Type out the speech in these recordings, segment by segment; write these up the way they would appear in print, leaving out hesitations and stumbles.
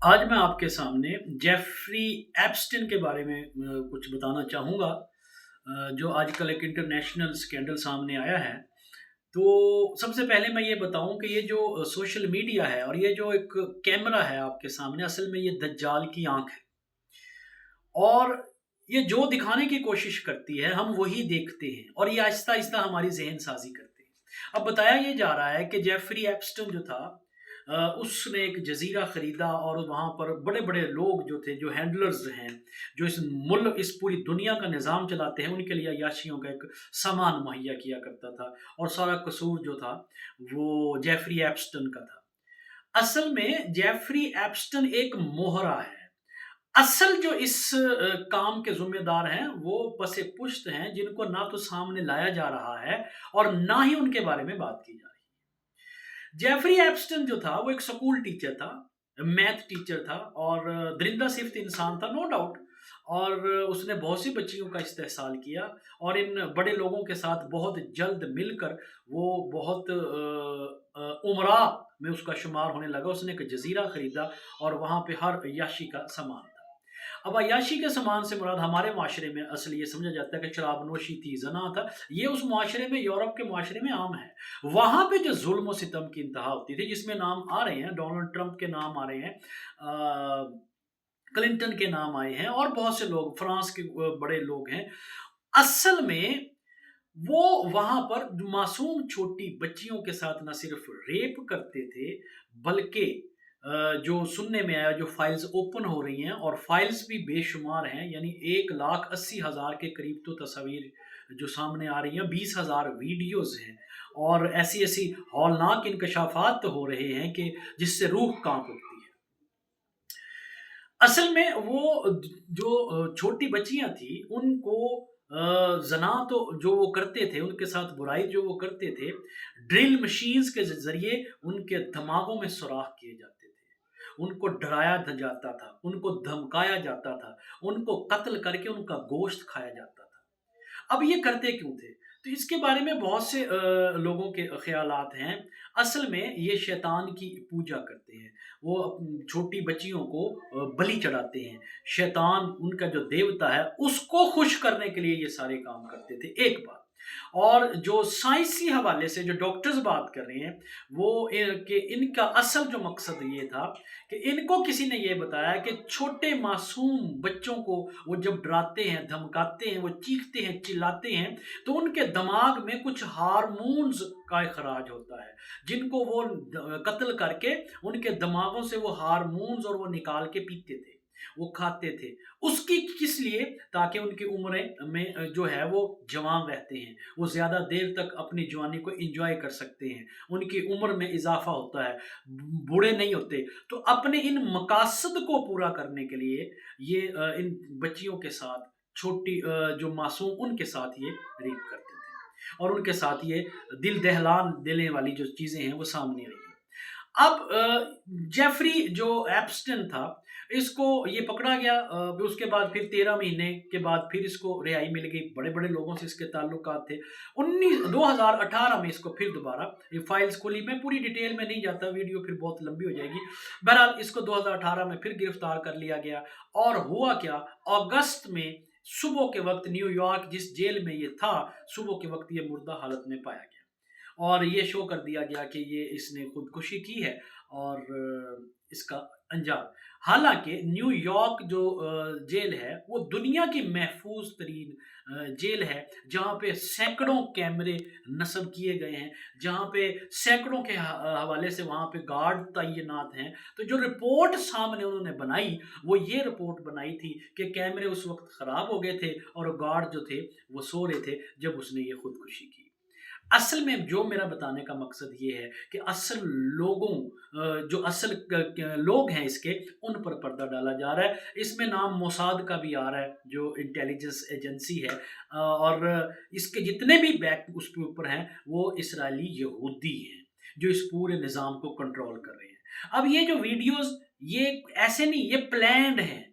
आज मैं आपके सामने जेफरी एप्स्टेन के बारे में कुछ बताना चाहूँगा, जो आजकल एक इंटरनेशनल स्कैंडल सामने आया है। तो सबसे पहले मैं ये बताऊँ कि ये जो सोशल मीडिया है और ये जो एक कैमरा है आपके सामने, असल में ये दज्जाल की आँख है। और ये जो दिखाने की कोशिश करती है, हम वही देखते हैं और ये आहिस्ता-आहिस्ता हमारी ज़हन-साज़ी करते हैं। अब बताया ये जा रहा है कि जेफरी एप्स्टन जो था, उसने एक जज़ीरा खरीदा और वहाँ पर बड़े-बड़े लोग जो थे, जो हैंडलर्स हैं, जो इस पूरी दुनिया का निज़ाम चलाते हैं, उनके लिए अय्याशियों का एक सामान मुहैया किया करता था और सारा कसूर जो था, वो जेफरी एप्स्टन का था। असल में जेफरी एप्स्टन एक मोहरा है। असल जो इस काम के ज़िम्मेदार हैं, वो पस-ए-पुश्त हैं, जिनको ना तो सामने लाया जा रहा है और ना ही उनके बारे में बात की जा रही है। जेफरी एप्स्टन जो था, वो एक स्कूल टीचर था, मैथ टीचर था और दरिंदा सिफ़्त इंसान था, नो डाउट। और उसने बहुत सी बच्चियों का इस्तेहसाल किया और इन बड़े लोगों के साथ बहुत जल्द मिलकर वो बहुत उमरा में उसका शुमार होने लगा। उसने एक जज़ीरा खरीदा और वहाँ पे हर अय्याशी का सामान था। अब अय्याशी के सामान से मुराद हमारे माशरे में असल ये समझा जाता है कि शराबनोशी थी, ज़ना था, ये उस मुआशरे में, यूरोप के मुआशरे में आम है। वहाँ पे जो ज़ुल्म और सितम की इंतहा होती थी, जिसमें नाम आ रहे हैं, डोनाल्ड ट्रंप के नाम आ रहे हैं, क्लिंटन के नाम आए हैं और बहुत से लोग, फ्रांस के बड़े लोग हैं। असल में वो वहाँ पर मासूम छोटी बच्चियों के साथ ना सिर्फ रेप करते थे, बल्कि जो सुनने में आया, जो फाइल्स ओपन हो रही हैं और फाइल्स भी बेशुमार हैं, यानी 1,80,000 के करीब तो तस्वीर जो सामने आ रही हैं, 20,000 वीडियोज़ हैं और ऐसी-ऐसी हौलनाक इंकशाफ़ात तो हो रहे हैं कि जिससे रूह काँप उठती है। असल में वो जो छोटी बच्चियाँ थी, उनको ज़ना तो जो वो करते थे, उनके साथ बुराई जो वो करते थे, ड्रिल मशीन्स के ज़रिए उनके दिमागों में सुराख किए जाते थे। उनको डराया जाता था, उनको धमकाया जाता था, उनको कत्ल करके उनका गोश्त खाया जाता था। अब ये करते क्यों थे? तो इसके बारे में बहुत से लोगों के ख़यालात हैं। असल में ये शैतान की पूजा करते हैं। वो छोटी बच्चियों को बलि चढ़ाते हैं। शैतान उनका जो देवता है, उसको खुश करने के लिए ये सारे काम करते थे, एक बात। और जो साइंसी हवाले से जो डॉक्टर्स बात कर रहे हैं, वो कि इनका असल जो मकसद ये था कि इनको किसी ने ये बताया कि छोटे मासूम बच्चों को वो जब डराते हैं, धमकाते हैं, वो चीखते हैं, चिल्लाते हैं, तो उनके दिमाग में कुछ हार्मोन्स का इखराज होता है, जिनको वो कत्ल करके उनके दिमागों से वो हार्मोन्स और वो निकाल के पीते थे, वो खाते थे। उसकी किस लिए? ताकि उनकी उम्रें में जो है वो जवान रहते हैं, वो ज़्यादा देर तक अपनी जवानी को एन्जॉय कर सकते हैं, उनकी उम्र में इज़ाफ़ा होता है, बूढ़े नहीं होते। तो अपने इन मकासद को पूरा करने के लिए ये इन बच्चियों के साथ, छोटी जो मासूम, उनके साथ ये रेप करते थे और उनके साथ ये दिल दहलान देने वाली जो चीज़ें हैं वो सामने आई हैं। अब जेफरी जो एप्स्टन था, इसको ये पकड़ा गया, फिर उसके बाद फिर 13 महीने के बाद फिर इसको रिहाई मिल गई। बड़े-बड़े लोगों से इसके ताल्लुकात थे। 2018 में इसको फिर दोबारा ये फाइल्स खुली। मैं पूरी डिटेल में नहीं जाता, वीडियो फिर बहुत लंबी हो जाएगी। बहरहाल इसको 2018 में फिर गिरफ्तार कर लिया गया और हुआ क्या, अगस्त में सुबह के वक़्त न्यूयॉर्क जिस जेल में ये था, सुबह के वक़्त ये मुर्दा हालत में पाया गया। और ये शो कर दिया गया कि ये इसने खुदकुशी की है और इसका अंजाम। हालाँकि न्यूयॉर्क जो जेल है, वो दुनिया की महफूज़ तरीन जेल है, जहाँ पे सैकड़ों कैमरे नस्ब किए गए हैं, जहाँ पे सैकड़ों के हवाले से वहाँ पे गार्ड तैनात हैं। तो जो रिपोर्ट सामने उन्होंने बनाई, वो ये रिपोर्ट बनाई थी कि कैमरे उस वक़्त ख़राब हो गए थे और गार्ड जो थे, वो सो रहे थे जब उसने ये खुदकुशी की। असल में जो मेरा बताने का मकसद ये है कि असल लोगों जो असल लोग हैं इसके, उन पर पर्दा डाला जा रहा है। इसमें नाम मोसाद का भी आ रहा है, जो इंटेलिजेंस एजेंसी है, और इसके जितने भी बैक उसके ऊपर हैं, वो इसराइली यहूदी हैं, जो इस पूरे निज़ाम को कंट्रोल कर रहे हैं। अब ये जो वीडियोज़, ये ऐसे नहीं, ये प्लान्ड हैं।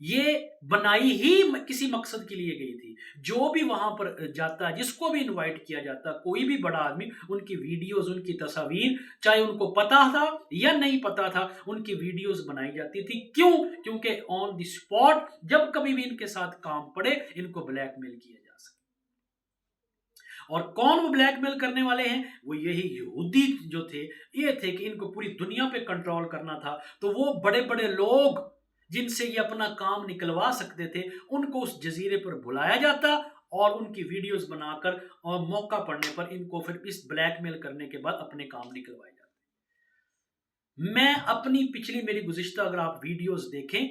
یہ بنائی ہی کسی مقصد کے لیے گئی تھی۔ جو بھی وہاں پر جاتا ہے، جس کو بھی انوائٹ کیا جاتا ہے، کوئی بھی بڑا آدمی، ان کی ویڈیوز، ان کی تصاویر، چاہے ان کو پتا تھا یا نہیں پتا تھا، ان کی ویڈیوز بنائی جاتی تھی۔ کیوں؟ کیونکہ آن دی اسپاٹ جب کبھی بھی ان کے ساتھ کام پڑے، ان کو بلیک میل کیا جا سکے۔ اور کون وہ بلیک میل کرنے والے ہیں؟ وہ یہی یہودی جو تھے، یہ تھے کہ ان کو پوری دنیا پہ کنٹرول کرنا تھا۔ تو وہ بڑے بڑے لوگ جن سے یہ اپنا کام نکلوا سکتے تھے، ان کو اس جزیرے پر بلایا جاتا اور ان کی ویڈیوز بنا کر اور موقع پڑنے پر ان کو پھر اس بلیک میل کرنے کے بعد اپنے کام نکلوائے جاتے۔ میں اپنی پچھلی میری گزشتہ اگر آپ ویڈیوز دیکھیں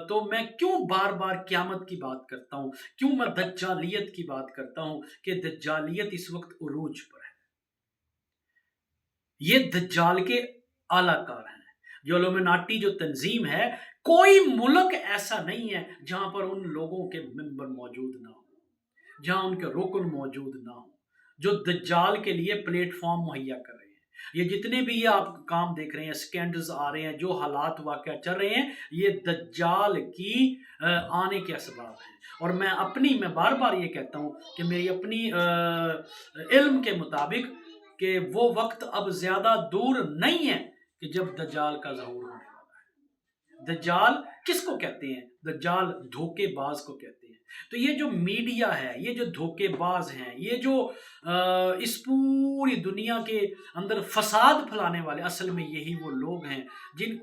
تو میں کیوں بار بار قیامت کی بات کرتا ہوں، کیوں میں دجالیت کی بات کرتا ہوں کہ دجالیت اس وقت عروج پر ہے۔ یہ دجال کے اعلیٰ کار ہیں۔ جو الومناٹی جو تنظیم ہے، کوئی ملک ایسا نہیں ہے جہاں پر ان لوگوں کے ممبر موجود نہ ہوں، جہاں ان کے رکن موجود نہ ہوں، جو دجال کے لیے پلیٹ فارم مہیا کر رہے ہیں۔ یہ جتنے بھی یہ آپ کام دیکھ رہے ہیں، سکینڈلز آ رہے ہیں، جو حالات واقعہ چل رہے ہیں، یہ دجال کی آنے کے اسباب ہیں۔ اور میں بار بار یہ کہتا ہوں کہ میری اپنی علم کے مطابق کہ وہ وقت اب زیادہ دور نہیں ہے کہ جب دجال کا ظہور ہونے والا ہے۔ دجال کس کو کہتے ہیں؟ دجال دھوکے باز کو کہتے ہیں۔ تو یہ جو میڈیا ہے، یہ جو دھوکے باز ہیں، یہ جو اس پوری دنیا کے اندر فساد پھیلانے والے، اصل میں یہی وہ لوگ ہیں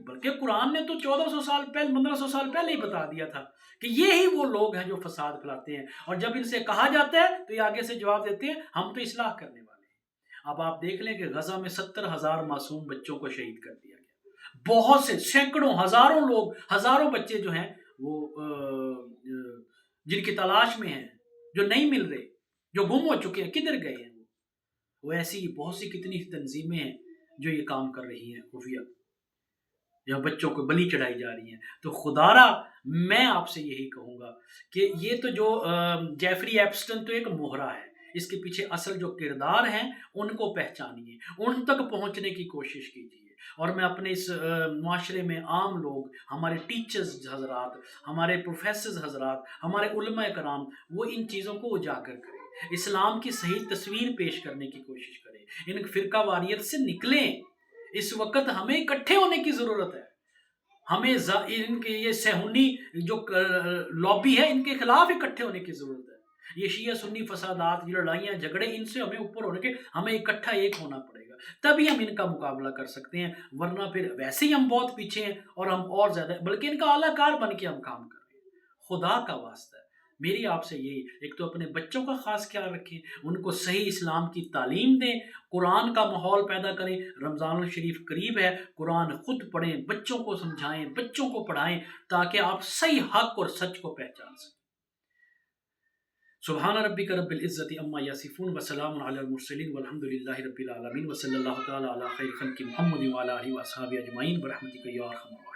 بلکہ قرآن نے تو 1400 سال پہلے، 1500 سال پہلے ہی بتا دیا تھا کہ یہی وہ لوگ ہیں جو فساد پھیلاتے ہیں۔ اور جب ان سے کہا جاتا ہے تو یہ آگے سے جواب دیتے ہیں ہم تو اصلاح کرنے والے ہیں۔ اب آپ دیکھ لیں کہ غزہ میں 70,000 معصوم بچوں کو شہید کر دیا گیا۔ بہت سے، سینکڑوں، ہزاروں لوگ، ہزاروں بچے جو ہیں وہ جن کی تلاش میں ہیں، جو نہیں مل رہے، جو گم ہو چکے ہیں، کدھر گئے ہیں وہ ایسی بہت سی کتنی تنظیمیں ہیں جو یہ کام کر رہی ہیں خفیہ، جہاں بچوں کو بلی چڑھائی جا رہی ہیں۔ تو خدارا میں آپ سے یہی کہوں گا کہ یہ تو جو جیفری ایپسٹن تو ایک مہرا ہے، اس کے پیچھے اصل جو کردار ہیں ان کو پہچانیے، ان تک پہنچنے کی کوشش کیجیے۔ اور میں اپنے اس معاشرے میں عام لوگ، ہمارے ٹیچرز حضرات، ہمارے پروفیسرز حضرات، ہمارے علماء کرام، وہ ان چیزوں کو اجاگر کریں، اسلام کی صحیح تصویر پیش کرنے کی کوشش کریں، ان فرقہ واریت سے نکلیں۔ اس وقت ہمیں اکٹھے ہونے کی ضرورت ہے۔ ہمیں ان کے یہ صہیونی جو لابی ہے، ان کے خلاف اکٹھے ہونے کی ضرورت ہے۔ یہ شیعہ سنی فسادات، یہ لڑائیاں جھگڑے، ان سے ہمیں اوپر ہونے کے، ہمیں اکٹھا ایک ہونا پڑے گا، تبھی ہم ان کا مقابلہ کر سکتے ہیں۔ ورنہ پھر ویسے ہی ہم بہت پیچھے ہیں اور ہم اور زیادہ، بلکہ ان کا اعلیٰ کار بن کے ہم کام کر رہے ہیں۔ خدا کا واسطہ ہے، میری آپ سے یہی، ایک تو اپنے بچوں کا خاص خیال رکھیں، ان کو صحیح اسلام کی تعلیم دیں، قرآن کا ماحول پیدا کریں۔ رمضان الشریف قریب ہے، قرآن خود پڑھیں، بچوں کو سمجھائیں، بچوں کو پڑھائیں، تاکہ آپ صحیح حق اور سچ کو پہچان سکیں۔ سبحان ربک رب العزت عما یصفون وسلام علی المرسلین والحمد للہ رب العالمین، وصلی اللہ تعالی علی خیر خلق محمد وعلی آلہ واصحابہ اجمعین برحمتک یا ارحم الراحمین۔